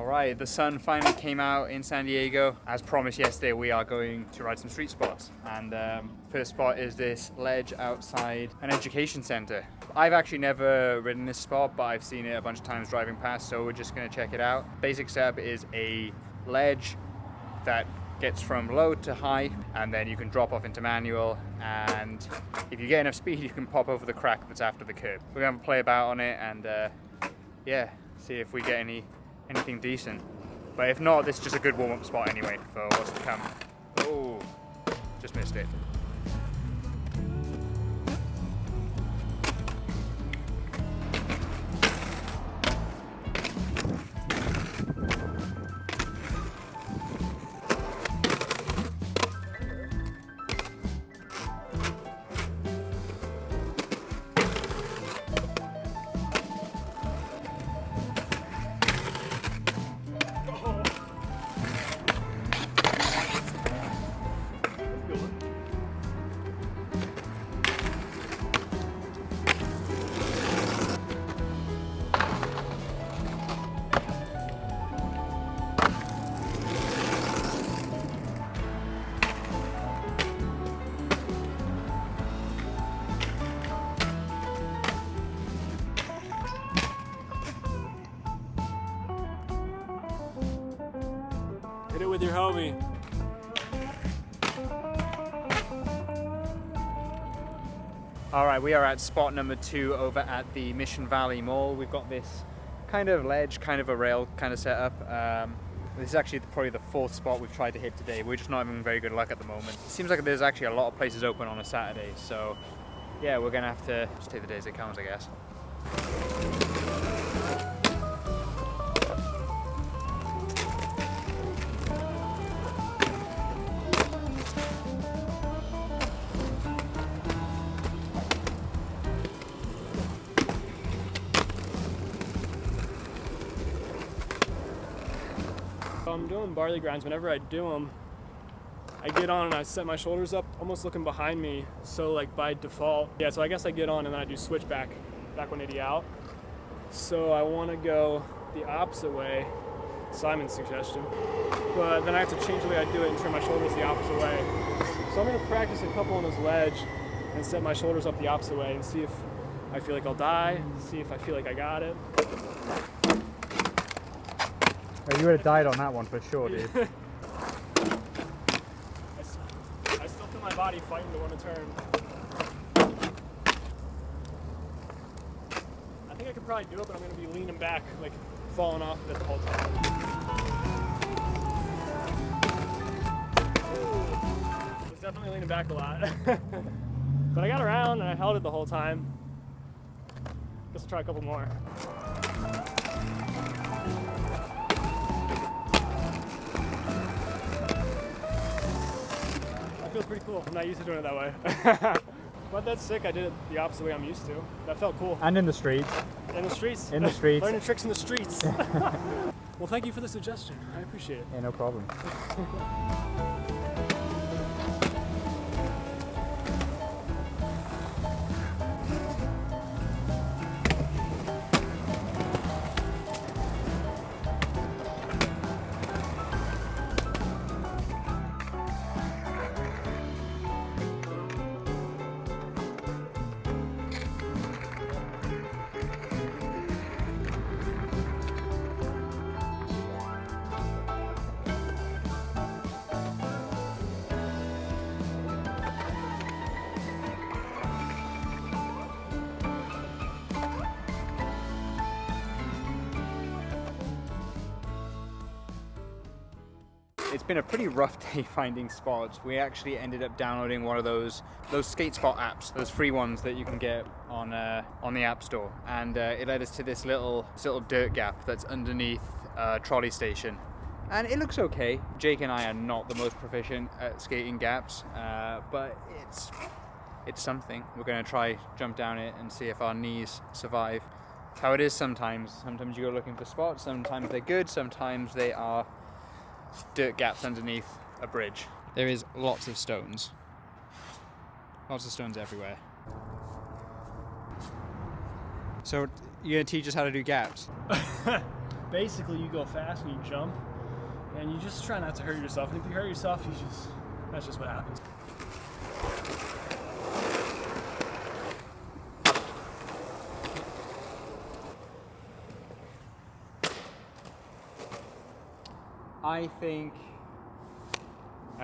All right, the sun finally came out in San Diego. As promised yesterday, we are going to ride some street spots. And first spot is this ledge outside an education center. I've actually never ridden this spot, but I've seen it a bunch of times driving past, so we're just gonna check it out. Basic setup is a ledge that gets from low to high, and then you can drop off into manual, and if you get enough speed, you can pop over the crack that's after the curb. We're gonna play about on it and yeah, see if we get anything decent. But if not, this is just a good warm-up spot anyway for what's to come. Oh, just missed it. Hit it with your homie. All right, we are at spot number 2 over at the Mission Valley Mall. We've got this kind of ledge, kind of a rail kind of setup. This is actually probably the 4th spot we've tried to hit today. We're just not having very good luck at the moment. It seems like there's actually a lot of places open on a Saturday, so yeah, we're gonna have to just take the day as it comes, I guess. I'm doing barley grinds. Whenever I do them, I get on and I set my shoulders up, almost looking behind me. So like by default, yeah, so I guess I get on and then I do switchback, back 180 out. So I want to go the opposite way, Simon's suggestion. But then I have to change the way I do it and turn my shoulders the opposite way. So I'm going to practice a couple on this ledge and set my shoulders up the opposite way and see if I feel like I'll die, see if I feel like I got it. Oh, you would have died on that one for sure, dude. I still feel my body fighting to want to turn. I think I could probably do it, but I'm going to be leaning back, like falling off it the whole time. I was definitely leaning back a lot. But I got around and I held it the whole time. Guess I'll try a couple more. Feels pretty cool. I'm not used to doing it that way. But that's sick. I did it the opposite way I'm used to. That felt cool. And in the streets. In the streets. In the streets. Learning tricks in the streets. Well, thank you for the suggestion. I appreciate it. Yeah, no problem. It's been a pretty rough day finding spots. We actually ended up downloading one of those skate spot apps, those free ones that you can get on the App Store, and it led us to this little dirt gap that's underneath a trolley station, and it looks okay. Jake and I are not the most proficient at skating gaps, but it's something. We're going to try jump down it and see if our knees survive. It's how it is sometimes. Sometimes you go looking for spots. Sometimes they're good. Sometimes they are dirt gaps underneath a bridge. There is lots of stones. Lots of stones everywhere. So you're gonna teach us how to do gaps? basically you go fast and you jump, and you just try not to hurt yourself. And if you hurt yourself, that's just what happens. I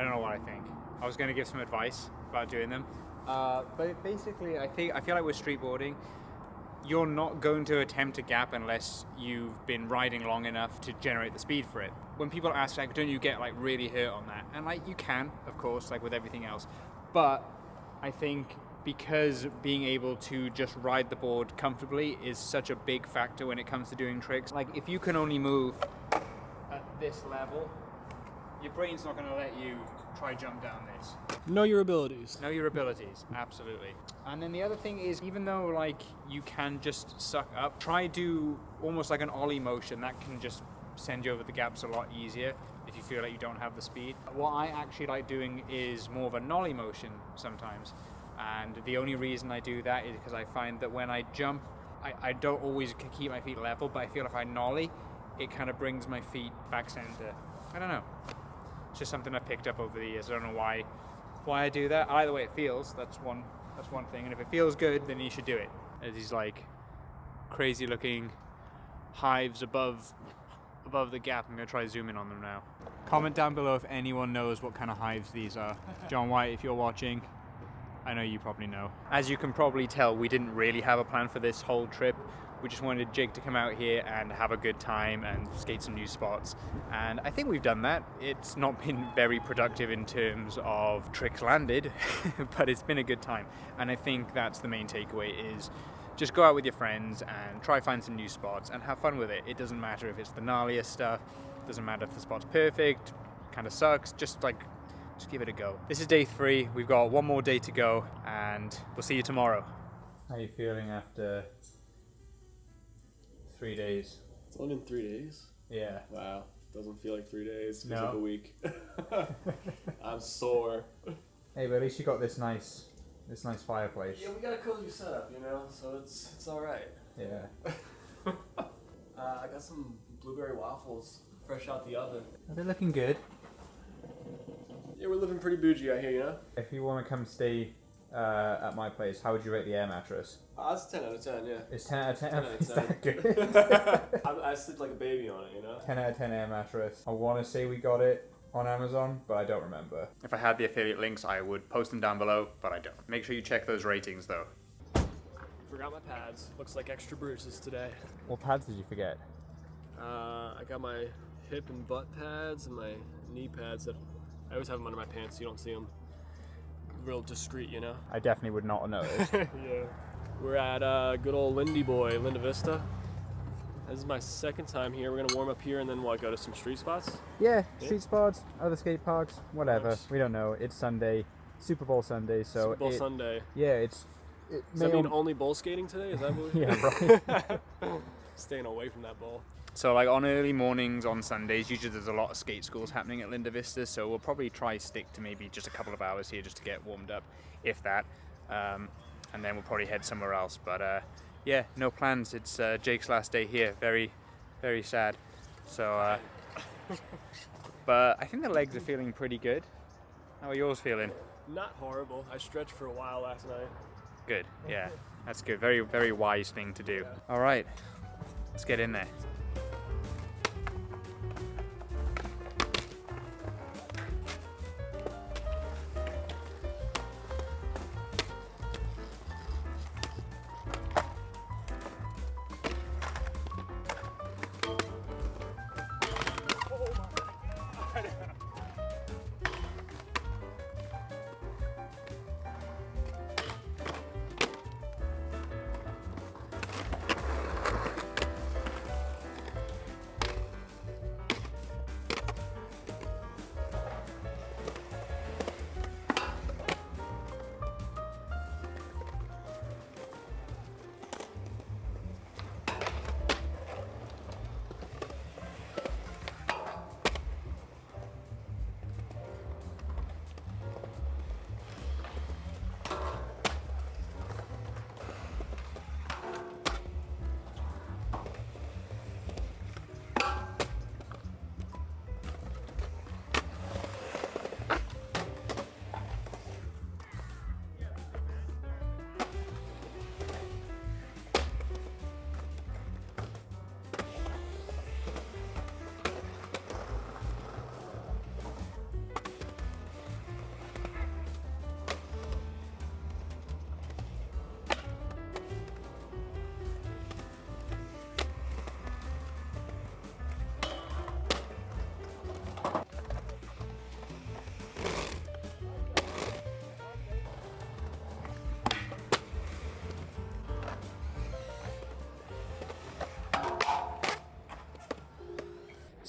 don't know what I think. I was going to give some advice about doing them, but basically I feel like with streetboarding, you're not going to attempt a gap unless you've been riding long enough to generate the speed for it. When people ask, like, don't you get like really hurt on that? And like, you can, of course, like with everything else, but I think because being able to just ride the board comfortably is such a big factor when it comes to doing tricks. Like, if you can only move at this level, your brain's not going to let you try jump down this. Know your abilities. Know your abilities, absolutely. And then the other thing is, even though like you can just suck up, try do almost like an ollie motion. That can just send you over the gaps a lot easier if you feel like you don't have the speed. What I actually like doing is more of a nollie motion sometimes. And the only reason I do that is because I find that when I jump, I don't always keep my feet level, but I feel if I nollie, it kind of brings my feet back center. I don't know. It's just something I've picked up over the years. I don't know why I do that. I like the way it feels. That's one thing. And if it feels good, then you should do it. There's these like crazy looking hives above the gap. I'm gonna try to zoom in on them now. Comment down below if anyone knows what kind of hives these are. John White, if you're watching, I know you probably know. As you can probably tell, we didn't really have a plan for this whole trip. We just wanted Jake to come out here and have a good time and skate some new spots. And I think we've done that. It's not been very productive in terms of tricks landed, but it's been a good time. And I think that's the main takeaway is just go out with your friends and try find some new spots and have fun with it. It doesn't matter if it's the gnarliest stuff. It doesn't matter if the spot's perfect, kind of sucks. Just give it a go. This is day 3. We've got one more day to go and we'll see you tomorrow. How are you feeling after 3 days? It's only been 3 days? Yeah. Wow. Doesn't feel like 3 days. Feels No. like a week. I'm sore. Hey, but at least you got this nice fireplace. Yeah, we got a cozy setup, you know, so it's all right. Yeah. I got some blueberry waffles fresh out the oven. Are they looking good? Yeah, we're living pretty bougie out here, you know? If you want to come stay at my place, how would you rate the air mattress? It's 10 out of 10, yeah. It's 10 out of 10? 10 out of Is 10. that good? I sleep like a baby on it, you know? 10 out of 10 air mattress. I want to say we got it on Amazon, but I don't remember. If I had the affiliate links, I would post them down below, but I don't. Make sure you check those ratings though. Forgot my pads. Looks like extra bruises today. What pads did you forget? I got my hip and butt pads and my knee pads that I always have them under my pants so you don't see them. Real discreet, you know? I definitely would not have noticed. Yeah. We're at good old Linda Vista. This is my second time here. We're gonna warm up here and then go to some street spots? Yeah, street spots, other skate parks, whatever. Nice. We don't know. It's Sunday, Super Bowl Sunday, so Super Bowl Sunday. Yeah, Does that mean only bowl skating today? Is that what Yeah, right. Staying away from that bowl. So like on early mornings on Sundays, usually there's a lot of skate schools happening at Linda Vista, so we'll probably try stick to maybe just a couple of hours here just to get warmed up, if that, and then we'll probably head somewhere else. But yeah, no plans. It's Jake's last day here. Very, very sad. So, but I think the legs are feeling pretty good. How are yours feeling? Not horrible. I stretched for a while last night. Good, yeah, that's good. Very, very wise thing to do. Yeah. All right, let's get in there.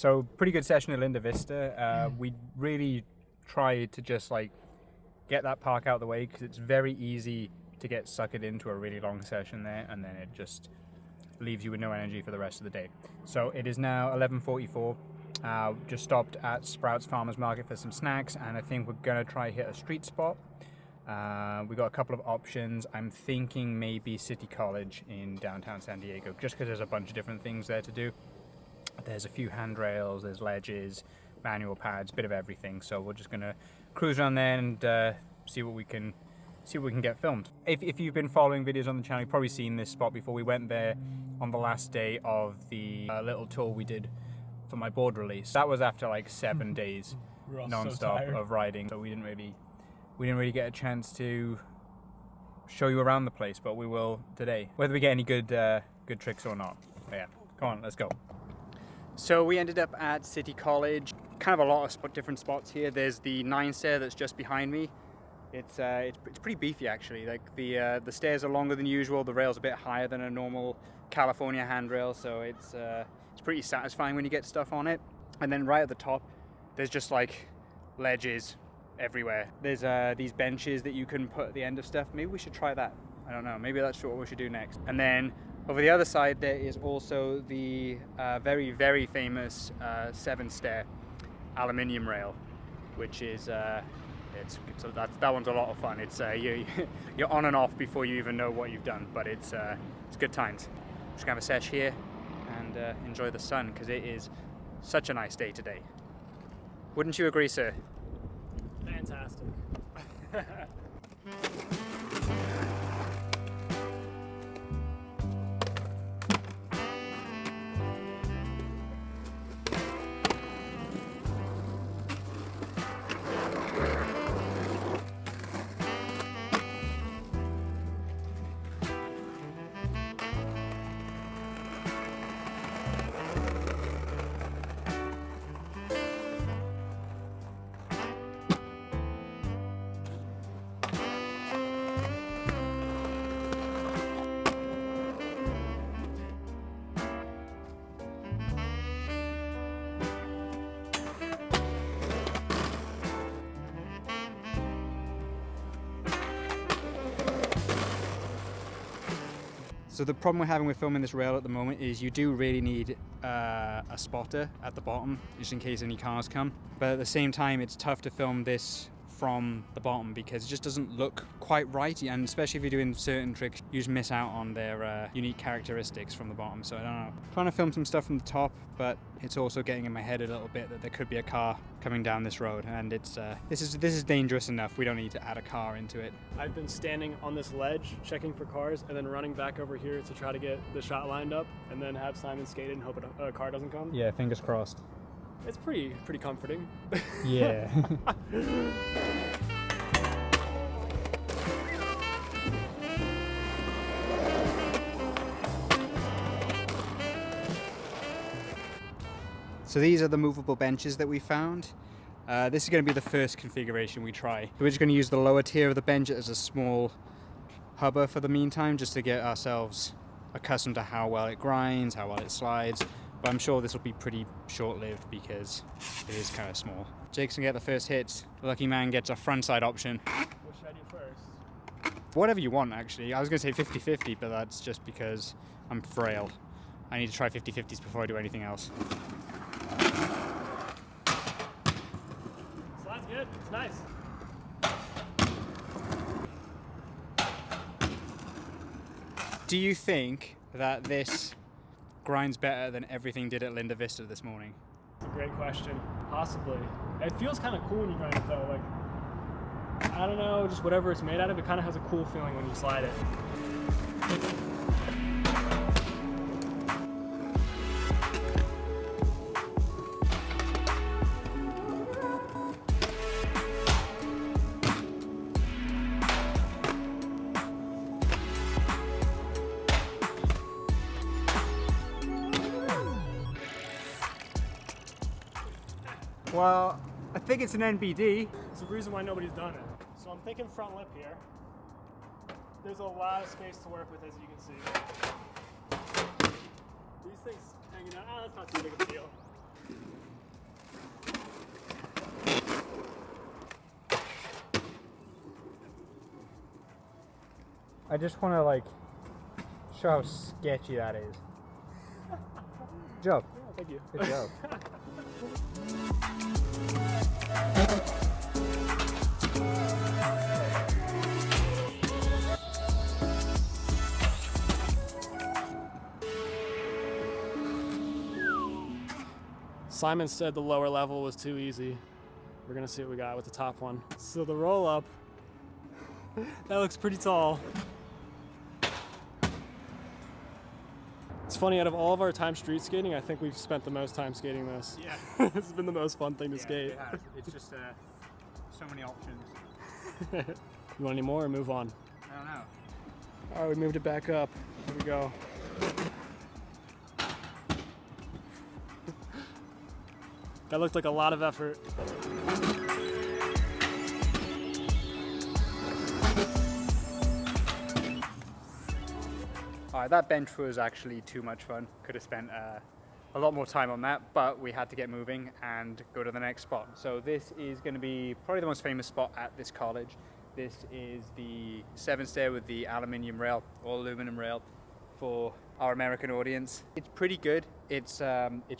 So pretty good session at Linda Vista. We really tried to just like get that park out of the way because it's very easy to get suckered into a really long session there, and then it just leaves you with no energy for the rest of the day. So it is now 11:44. Just stopped at Sprouts Farmers Market for some snacks, and I think we're gonna try hit a street spot. We got a couple of options. I'm thinking maybe City College in downtown San Diego, just because there's a bunch of different things there to do. There's a few handrails, there's ledges, manual pads, bit of everything. So we're just gonna cruise around there and see what we can get filmed. If you've been following videos on the channel, you've probably seen this spot before. We went there on the last day of the little tour we did for my board release. That was after like 7 days non-stop of riding, so we didn't really get a chance to show you around the place, but we will today, whether we get any good tricks or not. But yeah, come on, let's go. So we ended up at City College. Kind of a lot of different spots here. There's the 9 stair that's just behind me. It's pretty beefy actually. Like the stairs are longer than usual. The rail's a bit higher than a normal California handrail, so it's pretty satisfying when you get stuff on it. And then right at the top, there's just like ledges everywhere. There's these benches that you can put at the end of stuff. Maybe we should try that. I don't know. Maybe that's what we should do next. And then over the other side, there is also the very, very famous 7 stair aluminium rail, which is that one's a lot of fun. It's you're on and off before you even know what you've done, but it's good times. Just gonna have a sesh here and enjoy the sun because it is such a nice day today. Wouldn't you agree, sir? Fantastic. So the problem we're having with filming this rail at the moment is you do really need a spotter at the bottom, just in case any cars come. But at the same time, it's tough to film this from the bottom because it just doesn't look quite right, and especially if you're doing certain tricks, you just miss out on their unique characteristics from the bottom. So I don't know. Trying to film some stuff from the top, but it's also getting in my head a little bit that there could be a car coming down this road, and it's this is dangerous enough. We don't need to add a car into it. I've been standing on this ledge checking for cars and then running back over here to try to get the shot lined up and then have Simon skate it and hope a car doesn't come. Yeah, fingers crossed. It's pretty comforting. Yeah. So these are the movable benches that we found. This is going to be the first configuration we try. We're just going to use the lower tier of the bench as a small hubber for the meantime, just to get ourselves accustomed to how well it grinds, how well it slides. But I'm sure this will be pretty short-lived because it is kind of small. Jake's gonna get the first hit. The lucky man gets a frontside option. What should I do first? Whatever you want, actually. I was gonna say 50-50, but that's just because I'm frail. I need to try 50-50s before I do anything else. Slide's good. It's nice. Do you think that this grinds better than everything did at Linda Vista this morning? It's a great question. Possibly. It feels kind of cool when you grind it though. Like, I don't know, just whatever it's made out of, it kind of has a cool feeling when you slide it. Well, I think it's an NBD. It's the reason why nobody's done it. So I'm thinking front lip here. There's a lot of space to work with, as you can see. These things hanging out, that's not too big of a deal. I just want to like show how sketchy that is. Good job. Oh, thank you. Good job. Simon said the lower level was too easy. We're gonna see what we got with the top one. So the roll up, that looks pretty tall. It's funny, out of all of our time street skating, I think we've spent the most time skating this. Yeah. It's been the most fun thing to skate. It has. It's just so many options. You want any more or move on? I don't know. All right, we moved it back up. Here we go. That looked like a lot of effort. Alright, that bench was actually too much fun. Could have spent a lot more time on that, but we had to get moving and go to the next spot. So this is going to be probably the most famous spot at this college. This is the 7 stair with the aluminium rail, or aluminum rail, for our American audience. It's pretty good. It's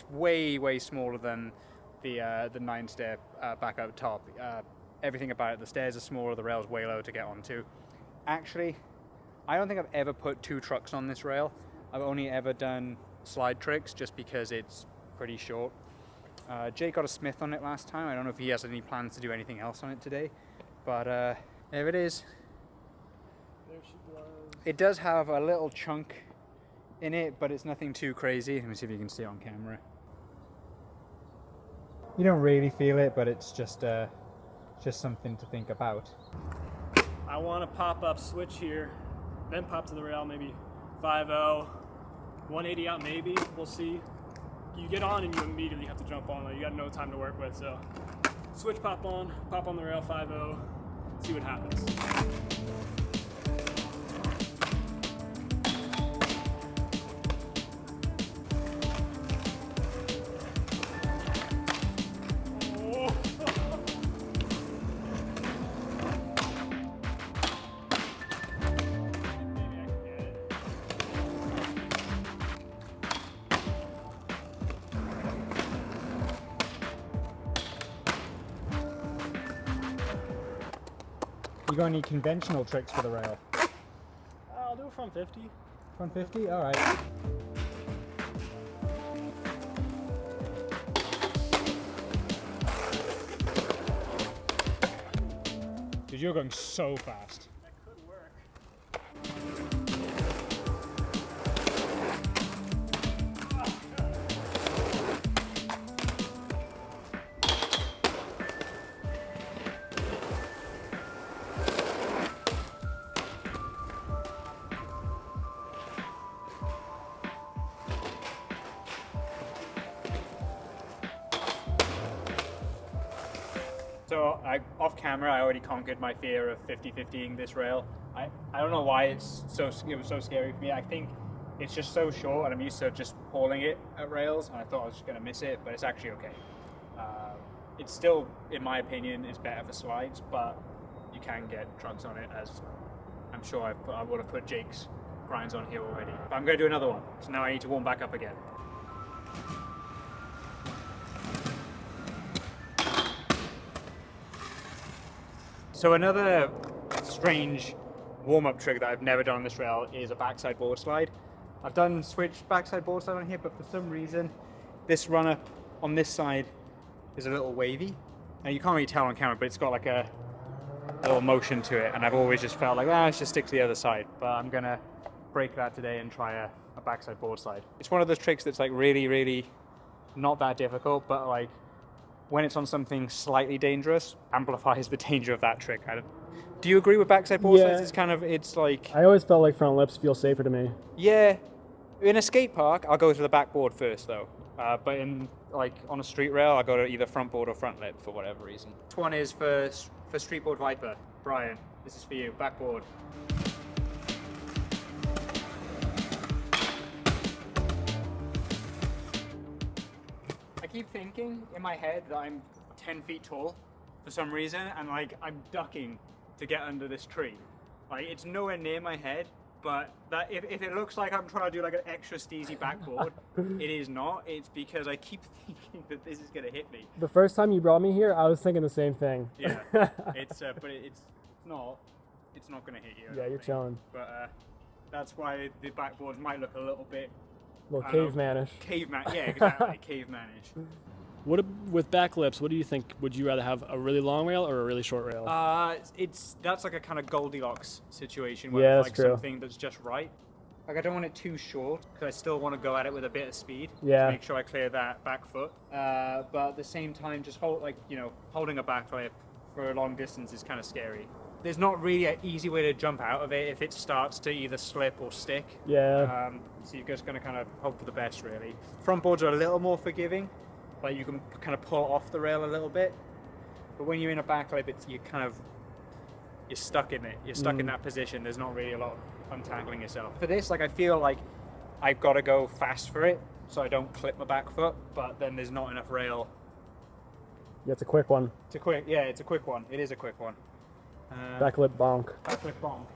way smaller than the 9 stair back up top. Everything about it, the stairs are smaller, the rail's way low to get onto. Actually, I don't think I've ever put 2 trucks on this rail. I've only ever done slide tricks just because it's pretty short. Jake got a Smith on it last time. I don't know if he has any plans to do anything else on it today, but there it is. There she blows. It does have a little chunk in it, but it's nothing too crazy. Let me see if you can see it on camera. You don't really feel it, but it's just something to think about. I want a pop-up switch here, then pop to the rail, maybe 5-0, 180 out maybe, we'll see. You get on and you immediately have to jump on, though. You got no time to work with, so switch pop on the rail 5-0, see what happens. You got any conventional tricks for the rail? I'll do it from 50. Front 50? Alright. Dude, you're going so fast. That could work. So off camera, I already conquered my fear of 50-50ing this rail. I don't know why it was so scary for me. I think it's just so short, and I'm used to just hauling it at rails, and I thought I was just going to miss it, but it's actually okay. It's still, in my opinion, is better for slides, but you can get trucks on it, as I'm sure I would have put Jake's grinds on here already. But I'm going to do another one, so now I need to warm back up again. So another strange warm-up trick that I've never done on this rail is a backside board slide. I've done switch backside board slide on here, but for some reason, this run-up on this side is a little wavy. And you can't really tell on camera, but it's got like a little motion to it, and I've always just felt like, let's just stick to the other side. But I'm gonna break that today and try a backside board slide. It's one of those tricks that's like really not that difficult, but like when it's on something slightly dangerous, amplifies the danger of that trick. Do you agree with backside board slides? It's like... I always felt like front lips feel safer to me. Yeah. In a skate park, I'll go to the backboard first though. But on a street rail, I'll go to either front board or front lip for whatever reason. This one is for Streetboard Viper. Brian, this is for you, backboard. I keep thinking in my head that I'm 10 feet tall for some reason, and like I'm ducking to get under this tree. Like it's nowhere near my head, but that if it looks like I'm trying to do like an extra steezy backboard, it is not. It's because I keep thinking that this is gonna hit me. The first time you brought me here, I was thinking the same thing. Yeah, it's but it's not gonna hit you. Yeah, you're chilling. But that's why the backboards might look a little bit Cavemanish. Caveman, yeah, exactly, cavemanish. With backlips, what do you think? Would you rather have a really long rail or a really short rail? That's like a kind of Goldilocks situation where Yeah, it's that's like true. something that's just right. Like I don't want it too short because I still want to go at it with a bit of speed Yeah. to make sure I clear that back foot. But at the same time, just holding a backlip for a long distance is kind of scary. There's not really an easy way to jump out of it if it starts to either slip or stick. Yeah. So you're just going to kind of hope for the best, really. Front boards are a little more forgiving. Like you can kind of pull off the rail a little bit. But when you're in a backlip, you're stuck in it. You're stuck in that position. There's not really a lot of untangling yourself. For this, like I feel like I've got to go fast for it so I don't clip my back foot, but then there's not enough rail. Yeah, it's a quick one. It's a quick one. It is a quick one. Backlip bonk. Backlip bonk.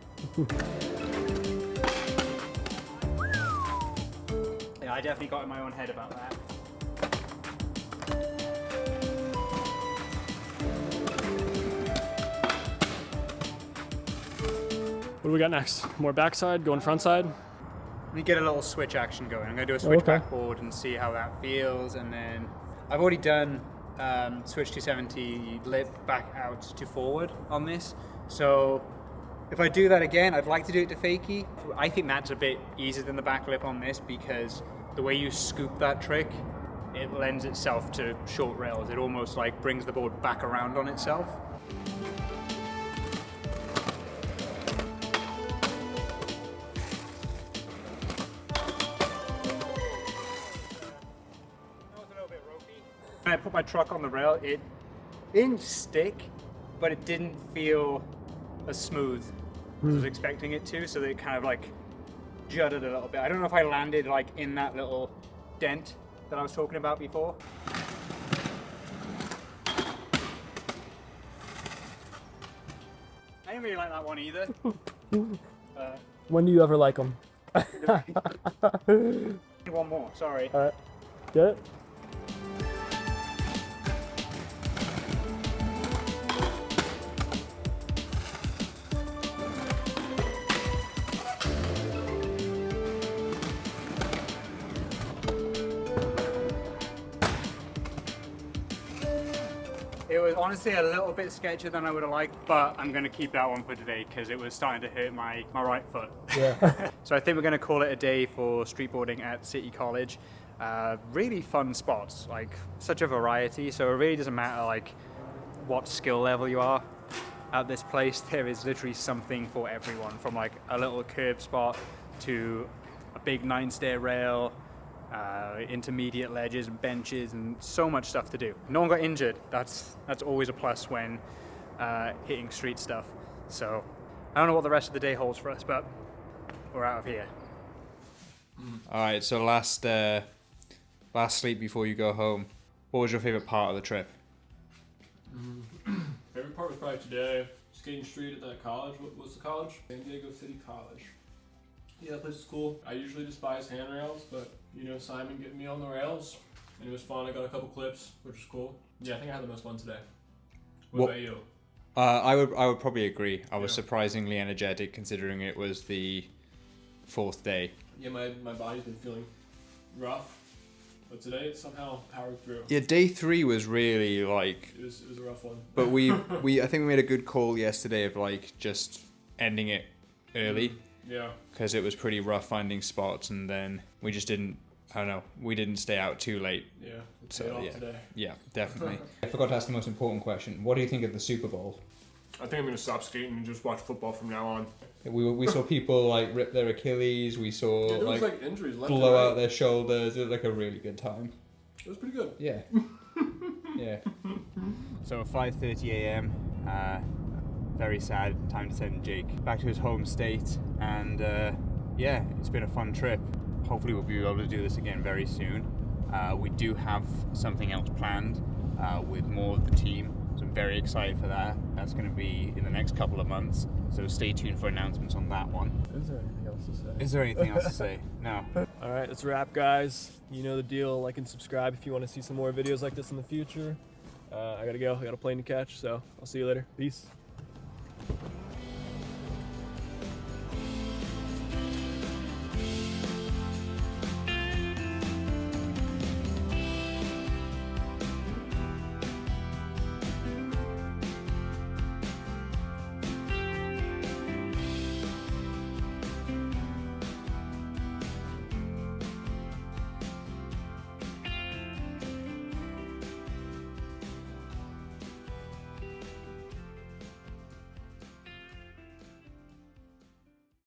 Yeah, I definitely got in my own head about that. What do we got next? More backside, going frontside? Let me get a little switch action going. I'm going to do a switch backboard and see how that feels, and then I've already done switch 270 lip back out to forward on this. So if I do that again, I'd like to do it to fakie. I think that's a bit easier than the back lip on this because the way you scoop that trick, it lends itself to short rails. It almost like brings the board back around on itself. When I put my truck on the rail, it didn't stick, but it didn't feel as smooth as I was expecting it to, so that it kind of like jutted a little bit. I don't know if I landed like in that little dent that I was talking about before. I didn't really like that one either. When do you ever like them? One more, sorry. All right, get it? It was honestly a little bit sketchier than I would have liked, but I'm going to keep that one for today because it was starting to hurt my right foot. Yeah. So I think we're going to call it a day for streetboarding at City College. Really fun spots, like such a variety, so it really doesn't matter like what skill level you are at this place. There is literally something for everyone, from like a little curb spot to a big 9-stair rail, intermediate ledges and benches, and so much stuff to do. No one got injured. That's always a plus when hitting street stuff. So I don't know what the rest of the day holds for us, but we're out of here. All right, so last sleep before you go home. What was your favorite part of the trip? Favorite part was probably today, skating street at that college. What's the college? San Diego City College. Yeah, that place is cool. I usually despise handrails, but Simon getting me on the rails, and it was fun. I got a couple clips, which was cool. Yeah, I think I had the most fun today. What about you? I would probably agree. I was surprisingly energetic considering it was the 4th day. Yeah, my body's been feeling rough, but today it somehow powered through. Yeah, day 3 was really like... It was a rough one. But I think we made a good call yesterday of like just ending it early. Yeah. Because it was pretty rough finding spots, and then we just didn't, we didn't stay out too late. Yeah, so yeah, today. Yeah, definitely. I forgot to ask the most important question. What do you think of the Super Bowl? I think I'm going to stop skating and just watch football from now on. We saw people like rip their Achilles. We saw there was like injuries left blow out their shoulders. It was like a really good time. It was pretty good. Yeah. Yeah. So 5:30 a.m. Very sad. Time to send Jake back to his home state, and yeah, it's been a fun trip. Hopefully we'll be able to do this again very soon. We do have something else planned with more of the team, so I'm very excited for that. That's going to be in the next couple of months, so stay tuned for announcements on that one. Is there anything else to say? Is there anything else to say? No. All right, that's a wrap, guys. You know the deal. Like and subscribe if you want to see some more videos like this in the future. I gotta go. I got a plane to catch, so I'll see you later. Peace.